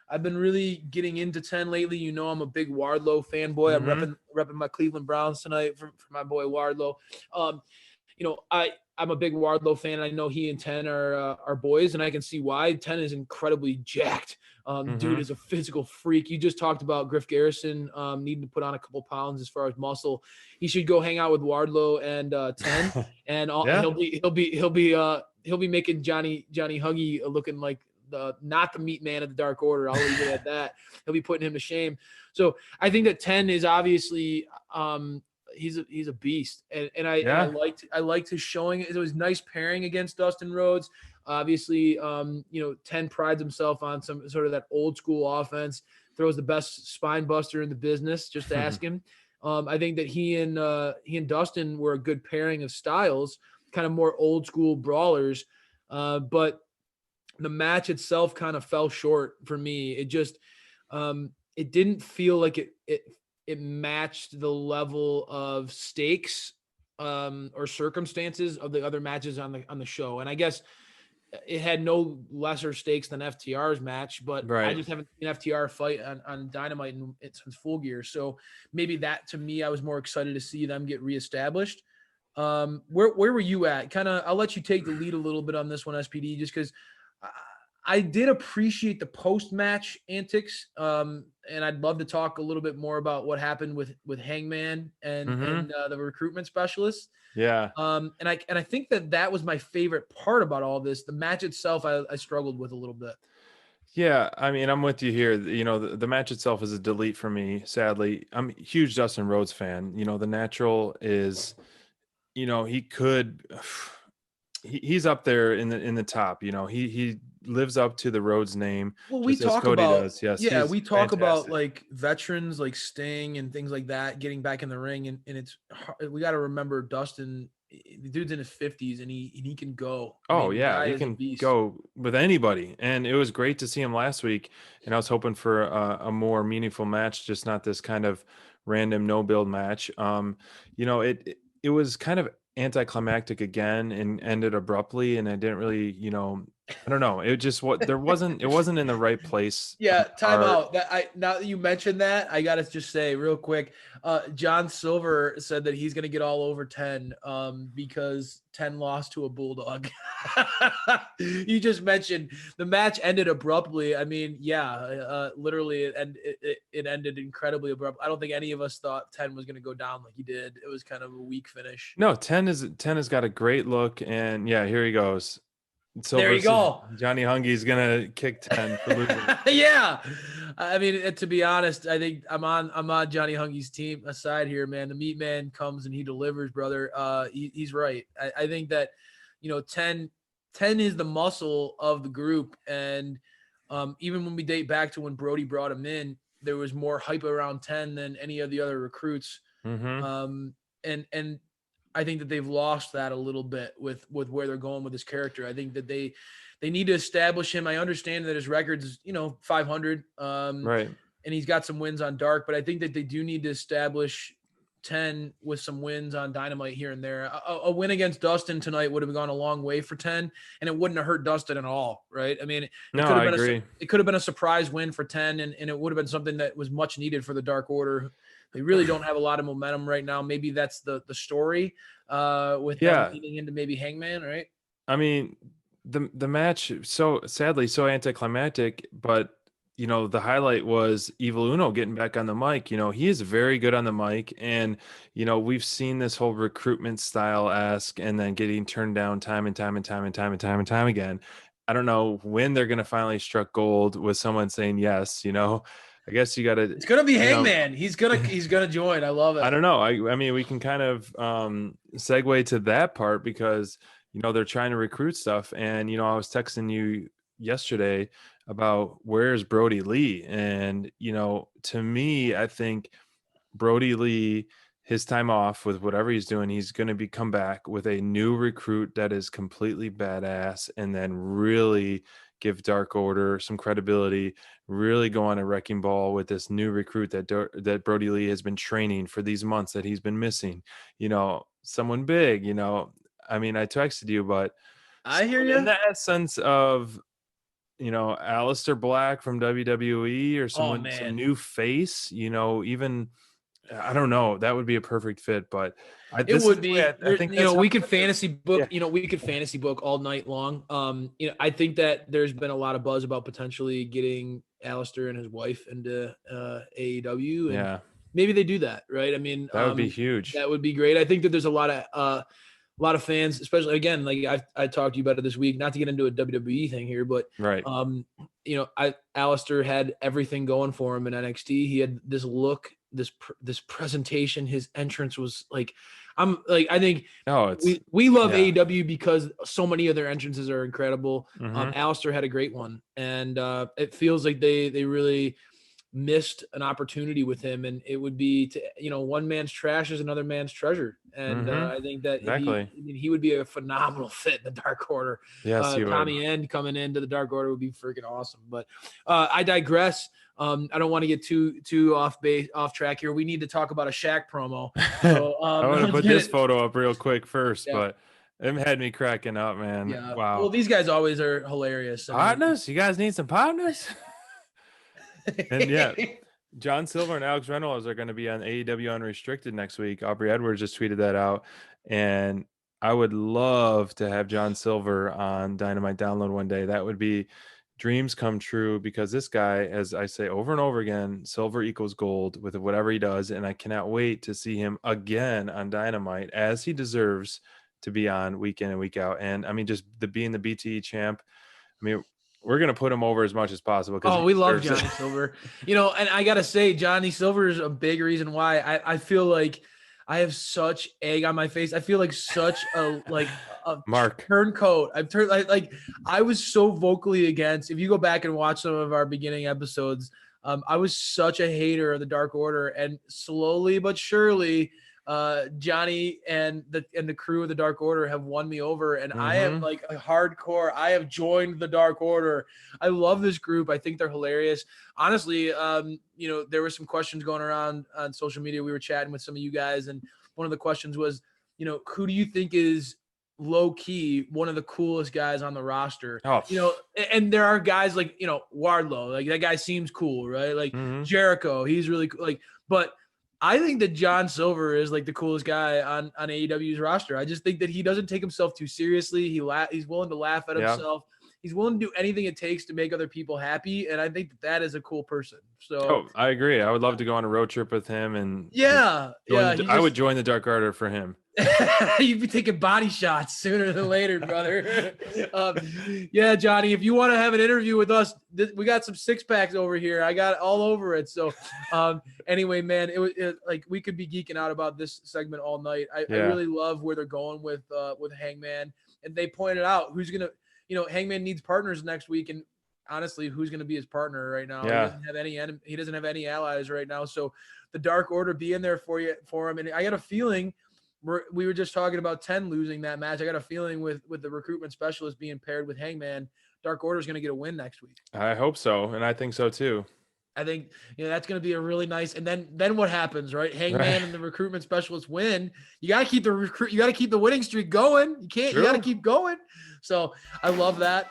I've been really getting into 10 lately. You know, I'm a big Wardlow fanboy. I'm Mm-hmm. repping my Cleveland Browns tonight for my boy Wardlow. Um, I'm a big Wardlow fan. I know he and 10 are boys, and I can see why. 10 is incredibly jacked. Dude Mm-hmm. is a physical freak. You just talked about Griff Garrison needing to put on a couple pounds as far as muscle. He should go hang out with Wardlow and 10, and Yeah. he'll be making Johnny Huggy looking like not the meat man of the Dark Order. I'll leave it at that. He'll be putting him to shame. So I think that 10 is obviously he's a beast, and Yeah. I liked his showing. It was nice pairing against Dustin Rhodes. Obviously, 10 prides himself on some sort of that old school offense. Throws the best spine buster in the business. Just ask him. I think that he and Dustin were a good pairing of styles, kind of more old school brawlers. But the match itself kind of fell short for me. It just it didn't feel like it matched the level of stakes or circumstances of the other matches on the show. And I guess it had no lesser stakes than FTR's match, but I Right. just haven't seen FTR fight on Dynamite since Full Gear. So maybe that, to me, I was more excited to see them get reestablished. Where were you at? Kind of, I'll let you take the lead a little bit on this one, SPD, just because I did appreciate the post-match antics, and I'd love to talk a little bit more about what happened with Hangman and Mm-hmm. the recruitment specialist. Yeah. And I think that was my favorite part about all this. The match itself, I struggled with a little bit. Yeah, I mean, I'm with you here. The match itself is a delete for me, sadly. I'm a huge Dustin Rhodes fan. The natural is, he could he's up there in the top. He lives up to the Rhodes name Well, we just as talk Cody about does. Yes, yeah, he's we talk about fantastic. like veterans like Sting and things like that getting back in the ring, and we got to remember Dustin. The dude's in his 50s and he can go. I Oh mean, the yeah, guy he is a can beast. go with anybody, and it was great to see him last week. And I was hoping for a more meaningful match, just not this kind of random no build match. It was kind of anticlimactic again and ended abruptly, and I didn't really, I don't know. It just what there wasn't it wasn't in the right place on Yeah, the time card. out. Now that you mentioned that, I gotta just say real quick. John Silver said that he's gonna get all over 10 because 10 lost to a bulldog. You just mentioned the match ended abruptly. I mean, yeah, literally, it ended incredibly abrupt. I don't think any of us thought 10 was gonna go down like he did. It was kind of a weak finish. No, 10 has got a great look, and yeah, here he goes. There Silver you go. Johnny Hungy's gonna kick 10 for losing. Yeah, I mean, to be honest, I think I'm on Johnny Hungy's team aside here, man. The meat man comes and he delivers, brother. He's right. I think that 10 is the muscle of the group, and even when we date back to when Brody brought him in, there was more hype around 10 than any of the other recruits. Mm-hmm. And I think that they've lost that a little bit with where they're going with his character. I think that they need to establish him. I understand that his record's 500, Right. and he's got some wins on Dark, but I think that they do need to establish 10 with some wins on Dynamite here and there. A win against Dustin tonight would have gone a long way for 10, and it wouldn't have hurt Dustin at all, right? I mean, it No, could have I been agree. it could have been a surprise win for 10, and it would have been something that was much needed for the Dark Order. They really don't have a lot of momentum right now. Maybe that's the story with them Yeah, leading into maybe Hangman, right? I mean, the match so sadly so anticlimactic, but the highlight was Evil Uno getting back on the mic. He is very good on the mic, and we've seen this whole recruitment style ask and then getting turned down time and time and time and time and time and time again. I don't know when they're gonna finally struck gold with someone saying yes. I guess you gotta, It's gonna be you know. Hangman. He's gonna join. I love I it. don't know. I mean, we can kind of segue to that part because they're trying to recruit stuff, and I was texting you yesterday about where's Brody Lee, and to me, I think Brody Lee, his time off with whatever he's doing, he's going to be come back with a new recruit that is completely badass, and then really give Dark Order some credibility. Really go on a wrecking ball with this new recruit that Brody Lee has been training for these months that he's been missing. Someone big. I mean, I texted you, but I hear someone in you. the essence of Aleister Black from WWE or Oh some man, new face, even I don't know. That would be a perfect fit, but it this is would the way be. I There, think that's how we could it is. fantasy book. Yeah. We could fantasy book all night long. I think that there's been a lot of buzz about potentially getting Alistair and his wife into AEW, and Yeah. maybe they do that, right? I mean, That would be huge. that would be great. I think that there's a lot of fans, especially again, like I talked to you about it this week, not to get into a WWE thing here, but Right. Alistair had everything going for him in NXT. He had this look, this presentation, his entrance was like, I think we love AEW because so many of their entrances are incredible. Mhm. Alistair had a great one, and it feels like they really missed an opportunity with him, and it would be to one man's trash is another man's treasure, and I think that Exactly. he would be a phenomenal fit in the Dark Order. Yes, you would. Tommy End coming into the Dark Order would be freaking awesome. But I digress. I don't want to get too off track here. We need to talk about a Shaq promo. So I want to put this photo up real quick first, Yeah. but it had me cracking up, man. Yeah. Wow. Well, these guys always are hilarious. Partners? You guys need some partners? And yeah, John Silver and Alex Reynolds are going to be on AEW Unrestricted next week. Aubrey Edwards just tweeted that out. And I would love to have John Silver on Dynamite Download one day. That would be dreams come true, because this guy, as I say over and over again, silver equals gold with whatever he does. And I cannot wait to see him again on Dynamite, as he deserves to be on week in and week out. And I mean, just being the BTE champ, I mean, we're going to put him over as much as possible. Oh, we love Johnny Silver. And I got to say, Johnny Silver is a big reason why I feel like I have such egg on my face. I feel like such a Mark turncoat. I was so vocally against. If you go back and watch some of our beginning episodes, I was such a hater of the Dark Order, and slowly but surely, Johnny and the crew of the Dark Order have won me over, and I am like a hardcore. I have joined the Dark Order. I love this group. I think they're hilarious. Honestly, there were some questions going around on social media. We were chatting with some of you guys, and one of the questions was, who do you think is low key one of the coolest guys on the roster? And there are guys like Wardlow, like that guy seems cool, right? Like Jericho, he's really cool. But I think that John Silver is like the coolest guy on AEW's roster. I just think that he doesn't take himself too seriously. He's willing to laugh at himself. He's willing to do anything it takes to make other people happy, and I think that is a cool person. So I agree. I would love to go on a road trip with him, and I would join the Dark Order for him. You'd be taking body shots sooner than later, brother. Johnny, if you want to have an interview with us, we got some six packs over here. I got all over it. So anyway, man, we could be geeking out about this segment all night. I really love where they're going with Hangman, and they pointed out who's gonna, Hangman needs partners next week, and honestly, who's going to be his partner right now? Yeah. He doesn't have any allies right now. So the Dark Order being there for him. And I got a feeling we were just talking about 10 losing that match. I got a feeling with the recruitment specialist being paired with Hangman, Dark Order is going to get a win next week. I hope so. And I think so too. I think that's going to be a really nice. And then what happens, right? Hangman and the recruitment specialist win. You got to keep the winning streak going. You got to keep going. So I love that.